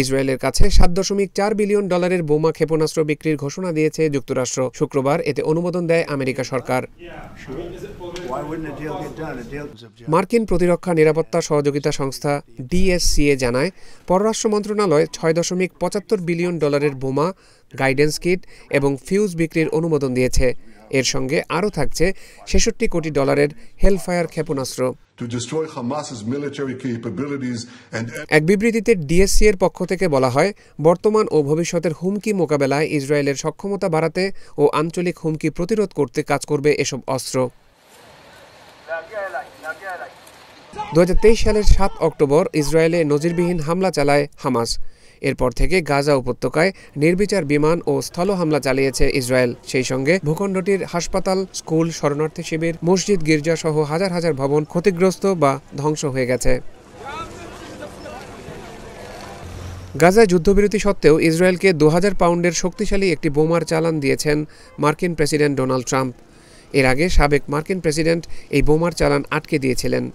ইসরায়েলের কাছে $7.4 বিলিয়ন বোমা ক্ষেপণাস্ত্র বিক্রির ঘোষণা দিয়েছে যুক্তরাষ্ট্র। শুক্রবার এতে অনুমোদন দেয় আমেরিকা সরকার। মার্কিন প্রতিরক্ষা নিরাপত্তা সহযোগিতা সংস্থা DSCA জানায়, পররাষ্ট্র মন্ত্রণালয় $6.75 বিলিয়ন বোমা, গাইডেন্স কিট এবং ফিউজ বিক্রির অনুমোদন দিয়েছে। এর সঙ্গে আরও থাকছে $66 কোটি হেলফায়ার ক্ষেপণাস্ত্র। এক বিবৃতিতে DSCA এর পক্ষ থেকে বলা হয়, বর্তমান ও ভবিষ্যতের হুমকি মোকাবেলায় ইসরায়েলের সক্ষমতা বাড়াতে ও আঞ্চলিক হুমকি প্রতিরোধ করতে কাজ করবে এসব অস্ত্র। 2023 সালের 7 অক্টোবর ইসরায়েলে নজিরবিহীন হামলা চালায় হামাস। এরপর থেকে গাজা উপত্যকায় নির্বিচার বিমান ও স্থল হামলা চালিয়েছে ইসরায়েল। সেই সঙ্গে ভূখণ্ডটির হাসপাতাল, স্কুল, শরণার্থী শিবির, মসজিদ, গির্জা সহ হাজার হাজার ভবন ক্ষতিগ্রস্ত বা ধ্বংস হয়ে গেছে। গাজায় যুদ্ধবিরতি সত্ত্বেও ইসরায়েলকে 2000 পাউন্ডের শক্তিশালী একটি বোমার চালান দিয়েছেন মার্কিন প্রেসিডেন্ট ডোনাল্ড ট্রাম্প। এর আগে সাবেক মার্কিন প্রেসিডেন্ট এই বোমার চালান আটকে দিয়েছিলেন।